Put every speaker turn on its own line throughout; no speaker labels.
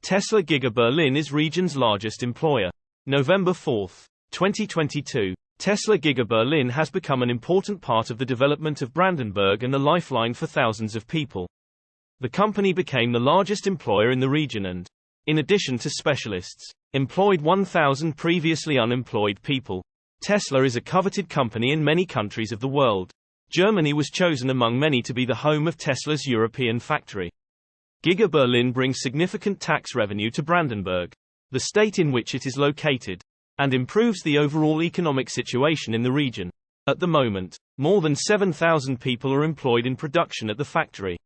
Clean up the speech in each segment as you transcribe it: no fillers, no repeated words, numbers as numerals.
Tesla Giga Berlin is region's largest employer. November 4, 2022. Tesla Giga Berlin has become an important part of the development of Brandenburg and a lifeline for thousands of people. The company became the largest employer in the region and, in addition to specialists, employed 1,000 previously unemployed people. Tesla is a coveted company in many countries of the world. Germany was chosen among many to be the home of Tesla's European factory. Giga Berlin brings significant tax revenue to Brandenburg, the state in which it is located, and improves the overall economic situation in the region. At the moment, more than 7,000 people are employed in production at the factory.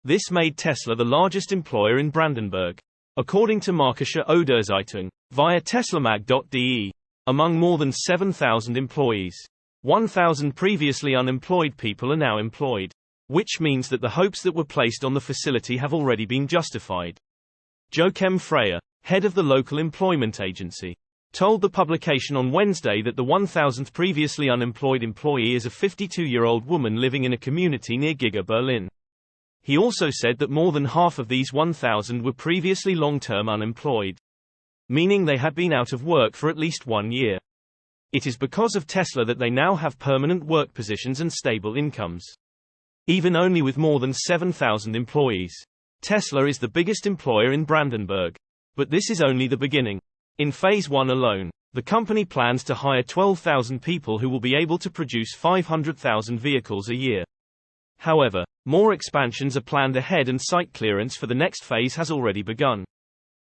This made Tesla the largest employer in Brandenburg, according to Märkische Oderzeitung, via teslamag.de. Among more than 7,000 employees, 1,000 previously unemployed people are now employed, which means that the hopes that were placed on the facility have already been justified. Joachim Freyer, head of the local employment agency, told the publication on Wednesday that the 1,000th previously unemployed employee is a 52-year-old woman living in a community near Giga Berlin. He also said that more than half of these 1,000 were previously long-term unemployed, meaning they had been out of work for at least 1 year. It is because of Tesla that they now have permanent work positions and stable incomes. Even only with more than 7,000 employees, Tesla is the biggest employer in Brandenburg. But this is only the beginning. In Phase 1 alone, the company plans to hire 12,000 people who will be able to produce 500,000 vehicles a year. However, more expansions are planned ahead and site clearance for the next phase has already begun.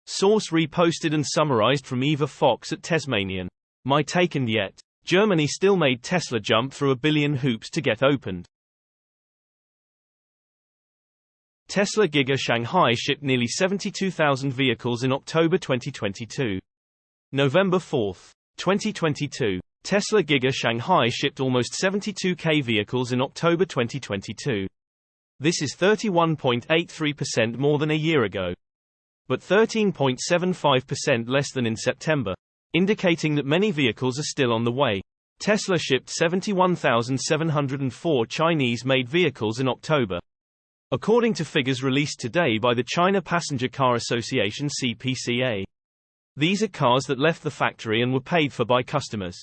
Source reposted and summarized from Eva Fox at Tasmanian. My take. And yet, Germany still made Tesla jump through a billion hoops to get opened. Tesla Giga Shanghai shipped nearly 72,000 vehicles in October 2022. November 4, 2022. Tesla Giga Shanghai shipped almost 72,000 vehicles in October 2022. This is 31.83% more than a year ago, but 13.75% less than in September, indicating that many vehicles are still on the way. Tesla shipped 71,704 Chinese-made vehicles in October, according to figures released today by the China Passenger Car Association (CPCA). These are cars that left the factory and were paid for by customers.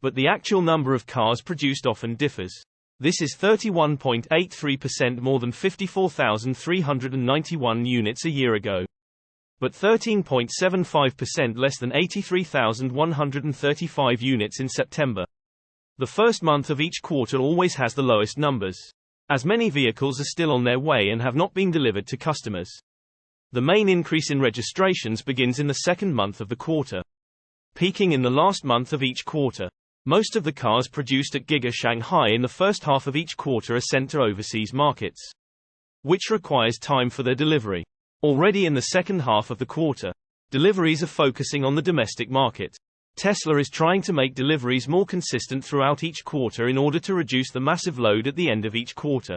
But the actual number of cars produced often differs. This is 31.83% more than 54,391 units a year ago, but 13.75% less than 83,135 units in September. The first month of each quarter always has the lowest numbers, as many vehicles are still on their way and have not been delivered to customers. The main increase in registrations begins in the second month of the quarter, peaking in the last month of each quarter. Most of the cars produced at Giga Shanghai in the first half of each quarter are sent to overseas markets, which requires time for their delivery. Already in the second half of the quarter, deliveries are focusing on the domestic market. Tesla is trying to make deliveries more consistent throughout each quarter in order to reduce the massive load at the end of each quarter.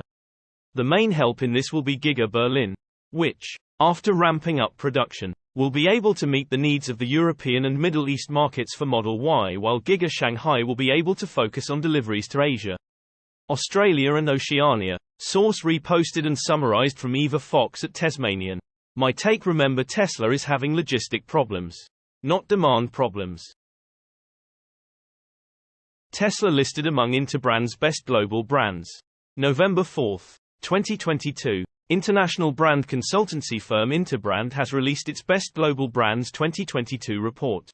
The main help in this will be Giga Berlin, which, after ramping up production, will be able to meet the needs of the European and Middle East markets for Model Y, while Giga Shanghai will be able to focus on deliveries to Asia, Australia and Oceania. Source reposted and summarized from Eva Fox at Tasmanian. My take. Remember, Tesla is having logistic problems, not demand problems. Tesla listed among Interbrands' best global brands. November 4, 2022. International brand consultancy firm Interbrand has released its Best Global Brands 2022 report,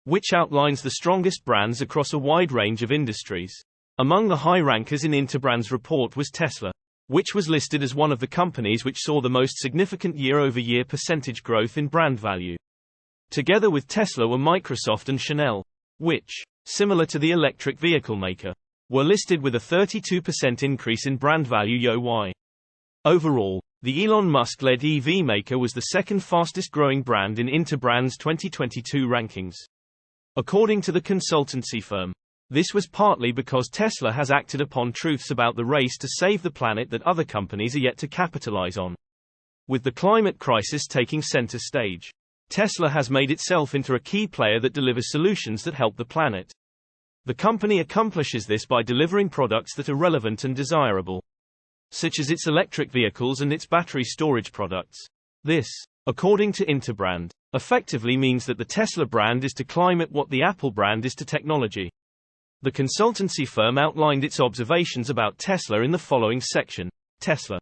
which outlines the strongest brands across a wide range of industries. Among the high rankers in Interbrand's report was Tesla, which was listed as one of the companies which saw the most significant year-over-year percentage growth in brand value. Together with Tesla were Microsoft and Chanel, which, similar to the electric vehicle maker, were listed with a 32% increase in brand value year-over-year. Overall, the Elon Musk-led EV maker was the second fastest-growing brand in Interbrand's 2022 rankings, according to the consultancy firm. This was partly because Tesla has acted upon truths about the race to save the planet that other companies are yet to capitalize on. With the climate crisis taking center stage, Tesla has made itself into a key player that delivers solutions that help the planet. The company accomplishes this by delivering products that are relevant and desirable, such as its electric vehicles and its battery storage products. This, according to Interbrand, effectively means that the Tesla brand is to climate what the Apple brand is to technology. The consultancy firm outlined its observations about Tesla in the following section. Tesla,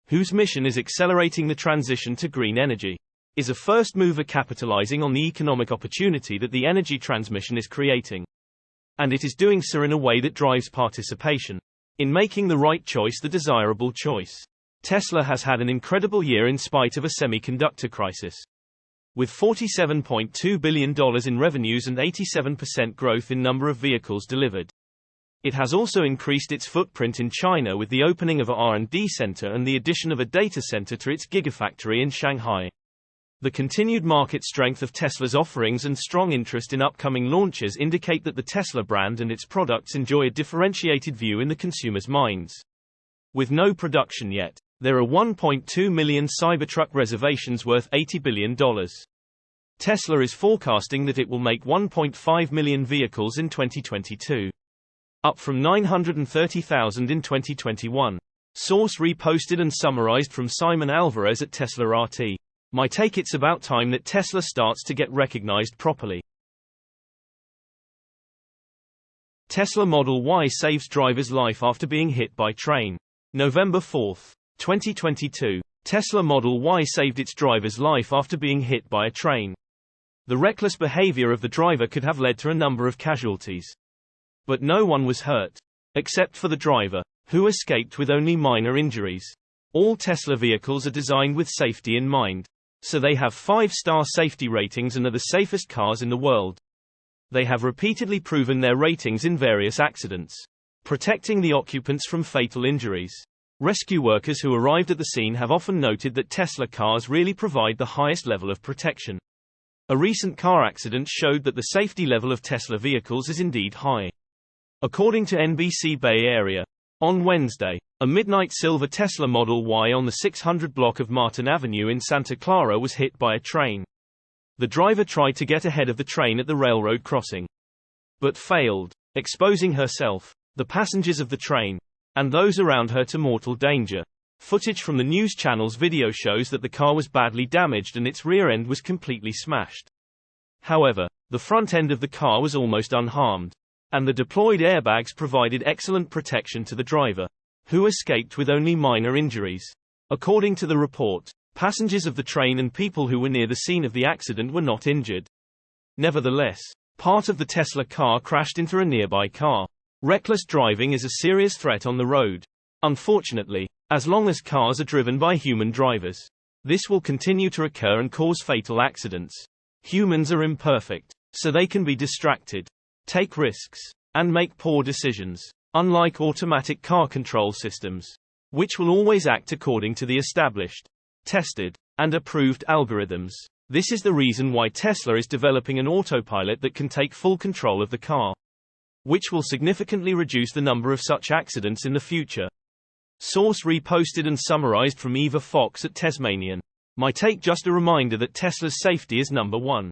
whose mission is accelerating the transition to green energy, is a first mover capitalizing on the economic opportunity that the energy transmission is creating. And it is doing so in a way that drives participation in making the right choice the desirable choice. Tesla has had an incredible year in spite of a semiconductor crisis. With $47.2 billion in revenues and 87% growth in number of vehicles delivered. It has also increased its footprint in China with the opening of a R&D center and the addition of a data center to its Gigafactory in Shanghai. The continued market strength of Tesla's offerings and strong interest in upcoming launches indicate that the Tesla brand and its products enjoy a differentiated view in the consumers' minds. With no production yet, there are 1.2 million Cybertruck reservations worth $80 billion. Tesla is forecasting that it will make 1.5 million vehicles in 2022. Up from 930,000 in 2021. Source reposted and summarized from Simon Alvarez at Tesla RT. My take: it's about time that Tesla starts to get recognized properly. Tesla Model Y saves driver's life after being hit by train. November 4, 2022. Tesla Model Y saved its driver's life after being hit by a train. The reckless behavior of the driver could have led to a number of casualties. But no one was hurt. Except for the driver, who escaped with only minor injuries. All Tesla vehicles are designed with safety in mind. So they have 5-star safety ratings and are the safest cars in the world. They have repeatedly proven their ratings in various accidents, protecting the occupants from fatal injuries. Rescue workers who arrived at the scene have often noted that Tesla cars really provide the highest level of protection. A recent car accident showed that the safety level of Tesla vehicles is indeed high. According to NBC Bay Area, on Wednesday, a midnight silver Tesla Model Y on the 600 block of Martin Avenue in Santa Clara was hit by a train. The driver tried to get ahead of the train at the railroad crossing, but failed, exposing herself, the passengers of the train, and those around her to mortal danger. Footage from the news channel's video shows that the car was badly damaged and its rear end was completely smashed. However, the front end of the car was almost unharmed, and the deployed airbags provided excellent protection to the driver, who escaped with only minor injuries. According to the report, passengers of the train and people who were near the scene of the accident were not injured. Nevertheless, part of the Tesla car crashed into a nearby car. Reckless driving is a serious threat on the road. Unfortunately, as long as cars are driven by human drivers, this will continue to occur and cause fatal accidents. Humans are imperfect, so they can be distracted, take risks, and make poor decisions, unlike automatic car control systems, which will always act according to the established, tested, and approved algorithms. This is the reason why Tesla is developing an autopilot that can take full control of the car, which will significantly reduce the number of such accidents in the future. Source reposted and summarized from Eva Fox at Tasmanian. My take: just a reminder that Tesla's safety is number one.